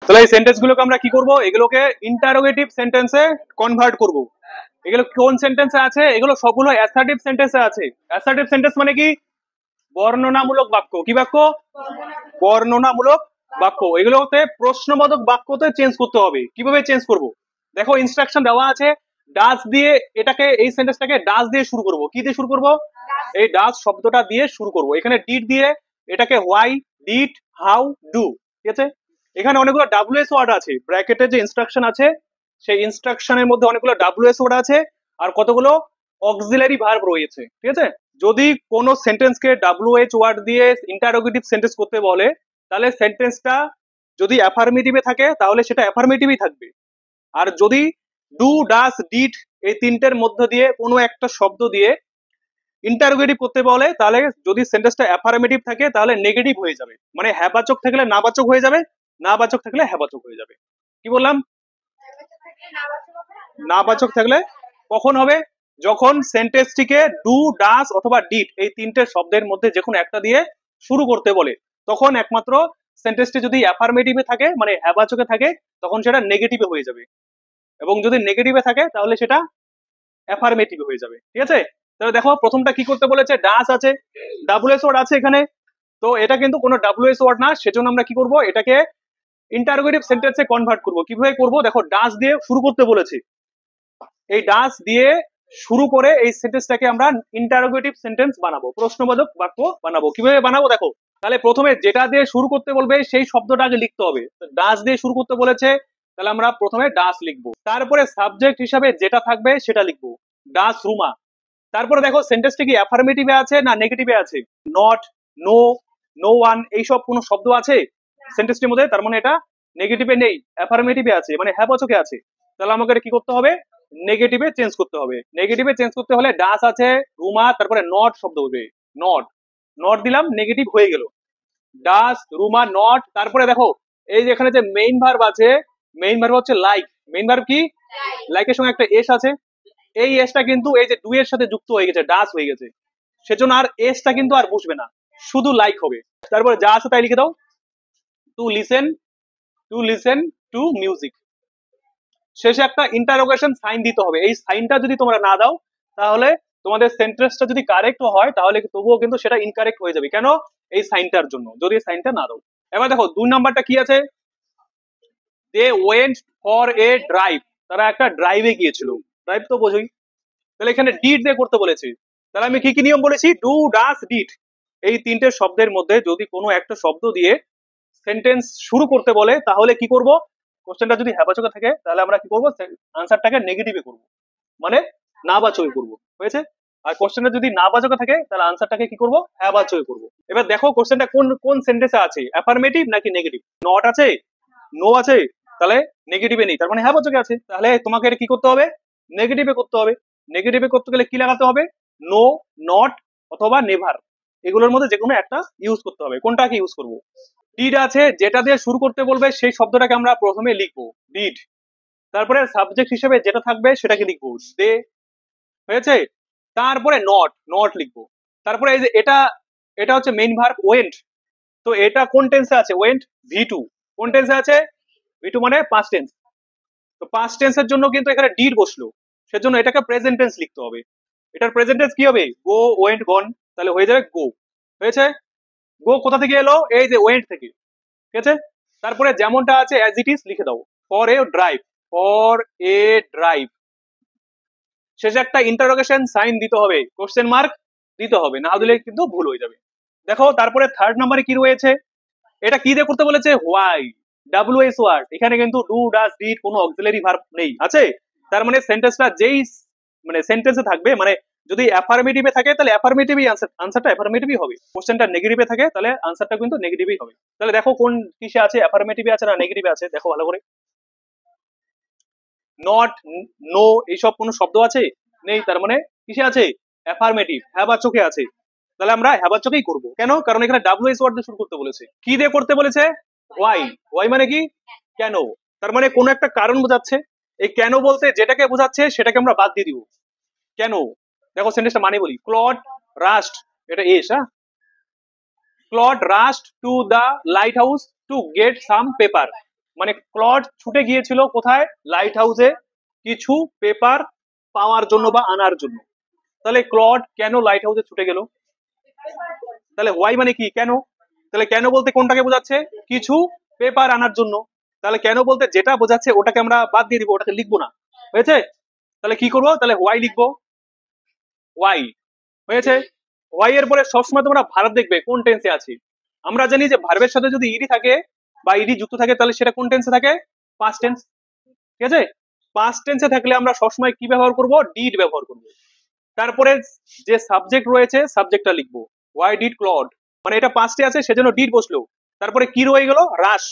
তাহলে এই সেন্টেন্স গুলোকে আমরা কি করব, এগুলোকে ইন্টারোগেটিভ সেন্টেন্সে কনভার্ট করব। এগুলো কোন সেন্টেন্সে আছে, এগুলো সবগুলো অ্যাসার্টিভ সেন্টেন্সে আছে। অ্যাসার্টিভ সেন্টেন্স মানে কি, বর্ণনামূলক বাক্য। কি বাক্য? বর্ণনামূলক বাক্য। এগুলোতে প্রশ্নবোধক বাক্যতে চেঞ্জ করতে হবে। কিভাবে চেঞ্জ করব? দেখো ইনস্ট্রাকশন দেওয়া আছে, ডাজ দিয়ে এটাকে, এই সেন্টেন্সটাকে ডাজ দিয়ে শুরু করব। কি দিয়ে শুরু করব? এই ডাজ শব্দটা দিয়ে শুরু করব। এখানে ডিড দিয়ে এটাকে হোয়াই, ডিড, হাউ, ডু। ঠিক আছে, এখানে অনেকগুলো ডাব্লিউএস ওয়ার্ড আছে, ব্র্যাকেটে যে ইনস্ট্রাকশন আছে সেই ইনস্ট্রাকশনের মধ্যে অনেকগুলো ডাব্লিউএস ওয়ার্ড আছে আর কতগুলো অক্সিলারি ভার্ব রয়েছে। ঠিক আছে, যদি কোনো সেন্টেন্সকে ডাব্লিউএইচ ওয়ার্ড দিয়ে ইন্টারোগেটিভ সেন্টেন্স করতে বলে, তাহলে সেন্টেন্সটা যদি অ্যাফার্মেটিভে থাকে তাহলে সেটা অ্যাফার্মেটিভই থাকবে। আর যদি ডু, ডাস, ডিড এই তিনটের মধ্য দিয়ে কোনো একটা শব্দ দিয়ে ইন্টারোগেটিভ করতে বলে, তাহলে যদি সেন্টেন্সটা অ্যাফার্মেটিভ থাকে তাহলে নেগেটিভ হয়ে যাবে। মানে হ্যাবাচক থাকলে নাবাচক হয়ে যাবে, নাবাচক থাকলে হ্যাবাচক হয়ে যাবে। কি বললাম? নাবাচক থাকলে কখন হবে? যখন সেন্টেন্সটিকে ডু, ডাস অথবা ডিড এই তিনটে শব্দের মধ্যে যে কোনো একটা দিয়ে শুরু করতে বলে, তখন একমাত্র সেন্টেন্সটি যদি অ্যাফার্মেটিভে থাকে মানে হ্যাবাচকে থাকে তখন সেটা নেগেটিভে হয়ে যাবে, এবং যদি নেগেটিভে থাকে তাহলে সেটা অ্যাফার্মেটিভ হয়ে যাবে। ঠিক আছে, তাহলে দেখো প্রথমটা কি করতে বলেছে, ডাস আছে, ডাব্লিউএস ওয়ার্ড আছে এখানে, তো এটা কিন্তু কোনো ডাব্লিউএস ওয়ার্ড না, সেজন্য আমরা কি করব, এটাকে ইন্টারোগেটিভ সেন্টেন্সে কনভার্ট করব। কিভাবে করব? দেখো ডাস দিয়ে শুরু করতে বলেছি, এই ডাস দিয়ে শুরু করে এই সেন্টেন্সটাকে আমরা ইন্টারোগেটিভ সেন্টেন্স বানাবো, প্রশ্নবোধক বাক্য বানাবো। কিভাবে বানাবো দেখো, তাহলে প্রথমে যেটা দিয়ে শুরু করতে বলবে সেই শব্দটা আগে লিখতে হবে। ডাস দিয়ে শুরু করতে বলেছে, তাহলে আমরা প্রথমে ডাস লিখবো, তারপরে সাবজেক্ট হিসাবে যেটা থাকবে সেটা লিখবো, ডাস রুমা। তারপরে দেখো সেন্টেন্সটা কি অ্যাফার্মেটিভে আছে না নেগেটিভে আছে? নট, নো, নো ওয়ান এইসব কোনো শব্দ আছে সেন্টেন্সটির মধ্যে, তার মানে এটা নেগেটিভে নেই, অ্যাফার্মেটিভে আছে মানে হ্যাবাচকে আছে। তাহলে আমাকে এটা কি করতে হবে, নেগেটিভে চেঞ্জ করতে হবে। নেগেটিভে চেঞ্জ করতে হলে ডাস আছে, রুমা, তারপরে নট শব্দ হবে, নট, নট দিলাম, নেগেটিভ হয়ে গেল, ডাস, রুমা, নট। তারপরে দেখো এই যে এখানে যে মেইন ভার্ব আছে, মেইন ভার্ব হচ্ছে লাইক। মেইন ভার্ব কি? লাইকের সঙ্গে একটা এস আছে, এই এসটা কিন্তু এই যে ডু এর সাথে যুক্ত হয়ে গেছে, ডাস হয়ে গেছে, সেজন্য আর এসটা কিন্তু আর বসবে না, শুধু লাইক হবে। তারপরে যা আছে তাই লিখে দাও, to listen, to listen to music. শেষে একটা ইন্টারোগেশন সাইন দিতে হবে। এই সাইনটা যদি তোমরা না দাও তাহলে তোমাদের সেন্টেন্সটা যদি কারেক্ট হয় তাহলে তবুও কিন্তু সেটা ইনকারেক্ট হয়ে যাবে। কেন? এই সাইনটার জন্য, যদি এই সাইনটা না দাও। এবার দেখো 2 নাম্বারটা কি আছে, they went for a drive, তারা একটা ড্রাইভে গিয়েছিল। ড্রাইভ তো বোঝোই, তাহলে এখানে ডিড দিয়ে করতে বলেছি। তাহলে আমি কি কি নিয়ম বলেছি, ডু, ডাস, ডিড এই তিনটে শব্দের মধ্যে যদি কোনো একটা শব্দ দিয়ে সেন্টেন্স শুরু করতে বলে তাহলে কি করব, কোশ্চেনটা যদি হ্যাবাচকে থাকে তাহলে আমরা কি করব, আনসারটাকে নেগেটিভে করব, মানে না বাচকে করব। হয়েছে? আর কোশ্চেনটা যদি না বাচকে থাকে তাহলে আনসারটাকে কি করব, হ্যাবাচকে করব। এবার দেখো কোশ্চেনটা কোন কোন সেন্টেন্সে আছে, অ্যাফার্মেটিভ নাকি নেগেটিভ? নট আছে, নো আছে, তাহলে নেগেটিভে নেই, তার মানে হ্যাবাচকে আছে। তাহলে তোমাকে এটা কি করতে হবে, নেগেটিভে করতে হবে। নেগেটিভে করতে গেলে কি লাগাতে হবে, নো, নট অথবা নেভার, এগুলোর মধ্যে যে কোনো একটা ইউজ করতে হবে। কোনটাকে ইউজ করব? ডিড আছে, যেটা দিয়ে শুরু করতে বলবে সেই শব্দটাকে আমরা প্রথমে লিখবো, ডিড। তারপরে সাবজেক্ট হিসেবে যেটা থাকবে সেটাকে লিখবো, দে। হয়েছে? তারপরে নট, নট লিখবো। তারপরে এই যে এটা, এটা হচ্ছে মেইন ভার্ব ওয়েন্ট, তো এটা কোন টেন্সে আছে, ওয়েন্ট, ভি2। কোন টেন্সে আছে? ভি2 মানে পাস্ট টেন্স। তো পাস্ট টেন্সের জন্য কিন্তু এখানে ডিড বসলো, সেজন্য এটাকে প্রেজেন্ট টেন্স লিখতে হবে। এটার প্রেজেন্ট টেন্স কি হবে, গো, ওয়েন্ট, গন, তাহলে হয়ে যাবে গো। হয়েছে? গো কোথা থেকে এলো, এই যে ওয়েন্ট থেকে। ঠিক আছে, তারপরে যেমনটা আছে অ্যাজ ইট ইজ লিখে দাও, for a drive, for a drive. শেষে একটা ইন্টারোগেশন সাইন দিতে হবে, কোশ্চেন মার্ক দিতে হবে, না দিলে কিন্তু ভুল হয়ে যাবে। দেখো তারপরে 3rd নাম্বারে কি রয়েছে, এটা কি দিয়ে করতে বলেছে, হোয়াই, ডাব্লিউএস ওয়ার্ড। এখানে কিন্তু ডু, ডাস, ডিড কোনো অক্সিলারি ভার্ব নেই, আছে। তার মানে সেন্টেন্সটা যেই মানে সেন্টেন্সে থাকবে, মানে যদি অ্যাফার্মেটিভে থাকে তাহলে অ্যাফার্মেটিভই আনসারটা অ্যাফার্মেটিভই হবে। কোশ্চেনটা নেগেটিভে থাকে তাহলে আনসারটা কিন্তু নেগেটিভই হবে। তাহলে দেখো কোন কিসে আছে, অ্যাফার্মেটিভে আছে না নেগেটিভে আছে, দেখো ভালো করে। নট, নো এইসব কোনো শব্দ আছে নেই, তার মানে কিসে আছে, অ্যাফার্মেটিভ, হ্যাবাচকে আছে। তাহলে আমরা হ্যাবাচকেই করব। কেন? কারণ এখানে ডাব্লিউএস ওয়ার্ড দিয়ে শুরু করতে বলেছে। কি দিয়ে করতে বলেছে, ওয়াই। ওয়াই মানে কি, কেন। তার মানে কোনো একটা কারণ বোঝাচ্ছে। এই কেন বলতে যেটাকে বোঝাচ্ছে সেটাকে আমরা বাদ দিয়ে দিব, কেন। দেখো সেন্টেন্সটা মানে বলি, ক্লড রাস্ট, এটা এস, হ্যাঁ, Claude rushed to the lighthouse to get some paper, মানে ক্লড ছুটে গিয়েছিল কোথায়? লাইট হাউসে কিছু পেপার পাওয়ার জন্য বা আনার জন্য। তাহলে ক্লড কেন লাইট হাউসে ছুটে গেল? তাহলে ওয়াই মানে কি? কেন? তাহলে কেন বলতে কোনটাকে বোঝাচ্ছে? কিছু পেপার আনার জন্য। তাহলে কেন বলতে যেটা বোঝাচ্ছে ওটাকে আমরা বাদ দিয়ে দিব, ওটাকে লিখবো না। হয়েছে? তাহলে কি করবো? তাহলে ওয়াই লিখবো, ওয়াই। হয়েছে? ওয়াই এর পরে সবসময় তোমরা ভার্ব দেখবে কোন টেন্সে আছে। আমরা জানি যে ভার্বের সাথে যদি ইডি থাকে বা ইডি যুক্ত থাকে তাহলে সেটা কোন টেন্সে থাকে? Past tense. ঠিক আছে? পাস্ট টেন্সে থাকলে আমরা সবসময় কি ব্যবহার করব? ডিড ব্যবহার করব। তারপরে যে সাবজেক্ট রয়েছে সাবজেক্টটা লিখবো, ওয়াই ডিড ক্লড, মানে এটা পাস্টে আছে সেজন্য ডিড বসলো। তারপরে কি রয়ে গেল? রাশ।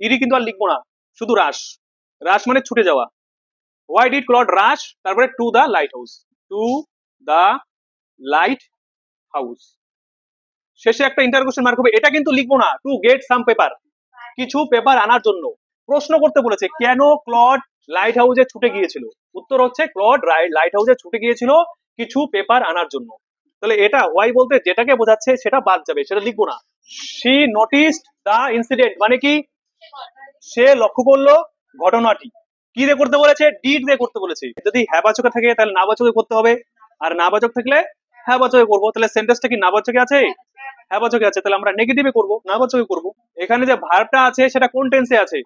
ইডি কিন্তু আর লিখবো না, শুধু রাশ। রাশ মানে ছুটে যাওয়া। ওয়াই ডিড ক্লড রাশ, তারপরে to the lighthouse, to the lighthouse. শেষে একটা ইন্টারোগেশন মার্ক হবে, এটা কিন্তু লিখবো না। টু গেট সাম পেপার, কিছু পেপার আনার জন্য। প্রশ্ন করতে বলেছে কেন ক্লড লাইট হাউসে ছুটে গিয়েছিল। উত্তর হচ্ছে ক্লড লাইট হাউসে ছুটে গিয়েছিল কিছু পেপার আনার জন্য। তাহলে এটা ওয়াই বলতে যেটাকে বোঝাচ্ছে সেটা বাদ যাবে, সেটা লিখবো না। শি নোটিসড দা ইনসিডেন্ট মানে কি? সে লক্ষ্য করলো ঘটনাটি। কি দিয়ে করতে বলেছে? ডিড দিয়ে করতে বলেছে। যদি হ্যাবাচকে থাকে তাহলে নাবাচকে করতে হবে, আর নাবাচক থাকলে হ্যাবাচকে করবো। তাহলে সেন্টেন্সটা কি নাবাচকে আছে? হ্যাবাচকে আছে, তাহলে আমরা নেগেটিভে করবো, নাবাচকে করবো। এখানে যে ভার্বটা আছে সেটা কোন টেন্সে আছে?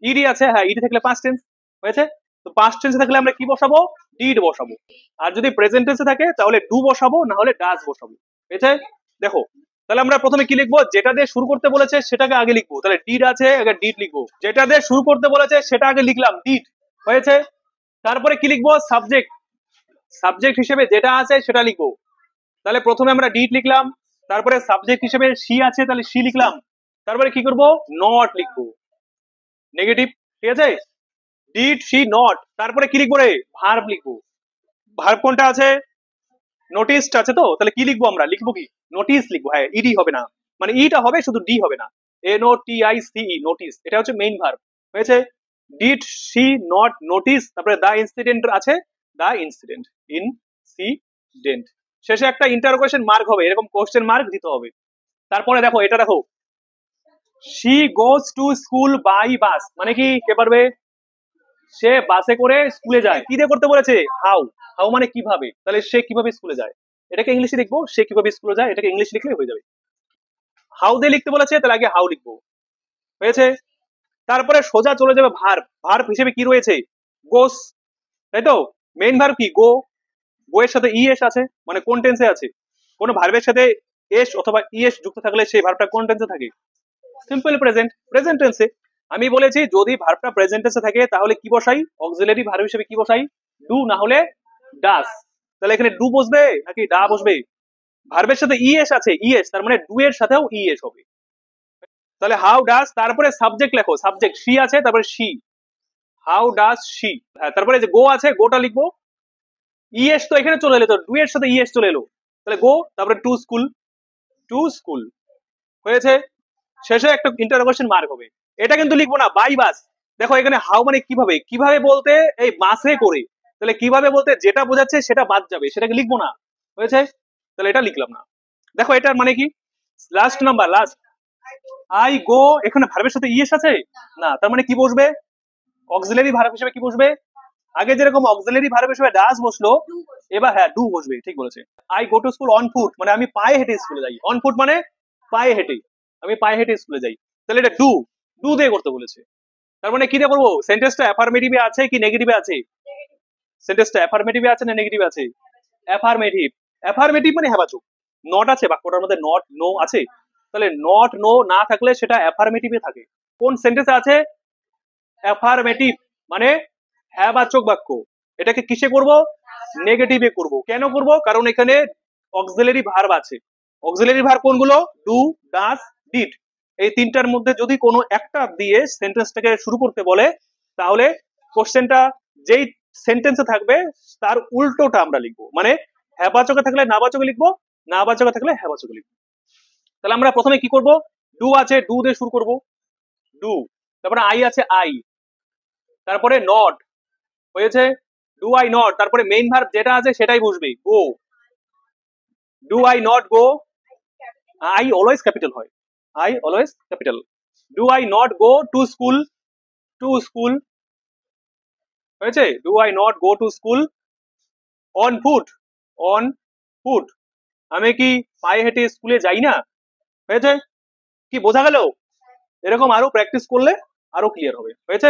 ইডি আছে, হ্যাঁ ইডি থাকলে পাস্ট টেন্স। হয়েছে? তো পাস্ট টেন্সে থাকলে আমরা কি বসাবো? ডিড বসাবো। আর যদি প্রেজেন্ট টেন্সে থাকে তাহলে ডু বসাবো, না হলে ডাজ বসাবো। হয়েছে? দেখো, তাহলে আমরা প্রথমে কি লিখবো? যেটা দিয়ে শুরু করতে বলেছে সেটাকে আগে লিখবো, তাহলে ডিড আছে আগে ডিড লিখবো। যেটা দিয়ে শুরু করতে বলেছে সেটা আগে লিখলাম, ডিড। হয়েছে? তারপরে কি লিখবো? সাবজেক্ট। সাবজেক্ট হিসেবে যেটা আছে সেটা লিখবো। তাহলে প্রথমে আমরা ডিড লিখলাম, তারপরে সাবজেক্ট হিসেবে সি আছে তাহলে সি লিখলাম। তারপরে কি করব? নট লিখবো, নেগেটিভ। ঠিক আছে? ডিড সি নট, তারপরে কি লিখবো রে? ভার্ব লিখবো। ভার্ব কোনটা আছে? নোটিসড আছে। তো তাহলে কি লিখবো? আমরা লিখবো কি? নোটিস লিখবো। হ্যাঁ, ইডি হবে না, মানে ইটা হবে শুধু, ডি হবে না। N O T I C E, notice, এটা হচ্ছে মেইন ভার্ব। হয়েছে? ডিড সি নট নোটিস, তারপরে দা ইনসিডেন্ট আছে, দা ইনসিডেন্ট, ইনসিডেন্ট। শেষে একটা ইন্টারোগেশন মার্ক হবে, এরকম কোশ্চেন মার্ক দিতে হবে। তারপরে দেখো, এটা দেখো, she goes to school by bus মানে কি? কে পারবে? সে বাসে করে স্কুলে যায়। কি দিয়ে করতে বলেছে? হাউ। হাউ মানে কিভাবে, তাহলে সে কিভাবে স্কুলে যায়, এটাকে ইংলিশে লিখবো। সে কিভাবে স্কুলে যায়, এটাকে ইংলিশ লিখলে হয়ে যাবে। হাউ দিয়ে লিখতে বলেছে তাহলে আগে হাউ লিখবো। হয়েছে? তারপরে সোজা চলে যাবে ভার্ব। ভার্ব হিসেবে কি রয়েছে? গোস। তাই তো? মেইন ভার্ব কি? গো। গো এর সাথে ইএস আছে, মানে কোন টেন্সে আছে? কোন ভার্বের সাথে এস অথবা ইএস যুক্ত থাকলে সেই ভার্বটা কোন টেন্সে থাকে? সিম্পল প্রেজেন্ট, প্রেজেন্ট টেন্সে। আমি বলেছি যদি ভার্বটা প্রেজেন্ট টেন্সে থাকে তাহলে কি বসাই? অক্সিলারি ভার্ব হিসেবে কি বসাই? ডু, না হলে ডাস। তাহলে এখানে ডু বসবে নাকি ডা বসবে? ভার্বের সাথে ইএস আছে, ইএস, তার মানে ডু এর সাথেও ইএস হবে। তাহলে হাউ ডাস, তারপরে সাবজেক্ট লেখো, সাবজেক্ট শি আছে, তারপরে শি, হাউ ডাস শি। হ্যাঁ, তারপরে যে গো আছে, গোটা লিখবো। ইএস তো এখানে চলে এলো, তো ডু এর সাথে ইএস চলে এলো, তাহলে গো, তারপরে টু স্কুল, টু স্কুল। হয়েছে? শেষে একটা ইন্টারোগেশন মার্ক হবে। এটা কিন্তু লিখবো না, বাই বাস। দেখো এখানে হাউ মানে কিভাবে, কিভাবে বলতে এই বাসে করে, তাহলে কিভাবে বলতে যেটা বোঝাচ্ছে সেটা বাদ যাবে, সেটাকে লিখবো না। হয়েছে? তাহলে এটা লিখলাম না। দেখো এটার মানে কি? Last number, last. I go, এখানে ভার্বের সাথে ইএস আছে না, তার মানে কি বসবে? অক্সিলারি ভার্ব হিসেবে কি বসবে? আগে যেরকম অক্সিলারি ভার্ব হিসেবে ডাস বসলো, এবার হ্যাঁ ডু বসবে। ঠিক বলেছে। I go to school on foot, মানে আমি পায়ে হেঁটে স্কুলে যাই। অন ফুট মানে পায়ে হেঁটে, আমি পায়ে হেঁটে স্কুলে যাই। তাহলে এটা ডু, ডু দিয়ে করতে বলেছে। তার মানে কি দিয়ে করবো? সেন্টেন্সটা অ্যাফার্মেটিভে আছে কি নেগেটিভে আছে? সেন্টেন্সটা অ্যাফার্মেটিভে আছে না নেগেটিভে আছে? অ্যাফার্মেটিভ। অ্যাফার্মেটিভ মানে হ্যাবাচক। নট আছে বাক্যটার মধ্যে, নট নো আছে, তাহলে নট নো না থাকলে সেটা অ্যাফার্মেটিভে থাকে। কোন সেন্টেন্সে আছে? অ্যাফার্মেটিভ মানে হ্যাবাচক বাক্য। এটাকে কিসে করব? নেগেটিভে করব। কেন করব? কারণ এখানে অক্সিলারি ভার্ব আছে। অক্সিলারি ভার্ব কোনগুলো? Do, does, did. এই তিনটার মধ্যে যদি কোনো একটা দিয়ে সেন্টেন্সটাকে শুরু করতে বলে তাহলে কোশ্চেনটা যেই সেন্টেন্সে থাকবে তার উল্টোটা আমরা লিখবো, মানে হ্যাবাচকে থাকলে নাবাচকে লিখবো, নাবাচকে থাকলে হ্যাবাচকে লিখবো। তাহলে আমরা প্রথমে কি করব? ডু আছে, ডু দিয়ে শুরু করব, ডু। তারপরে আই আছে, আই, তারপরে নট। হয়েছে? ডু আই নট, তারপরে মেইন ভার্ব যেটা আছে সেটাই বসবে, go. Do I not go, I always capital হয়, I always capital. Do I not go to school, to school, হয়েছে? Do I not go to school? On foot, on foot, আমি কি পায়ে হেঁটে স্কুলে যাই না? হয়েছে? কি বোঝা গেল? এরকম আরো প্র্যাকটিস করলে আরো ক্লিয়ার হবে। হয়েছে?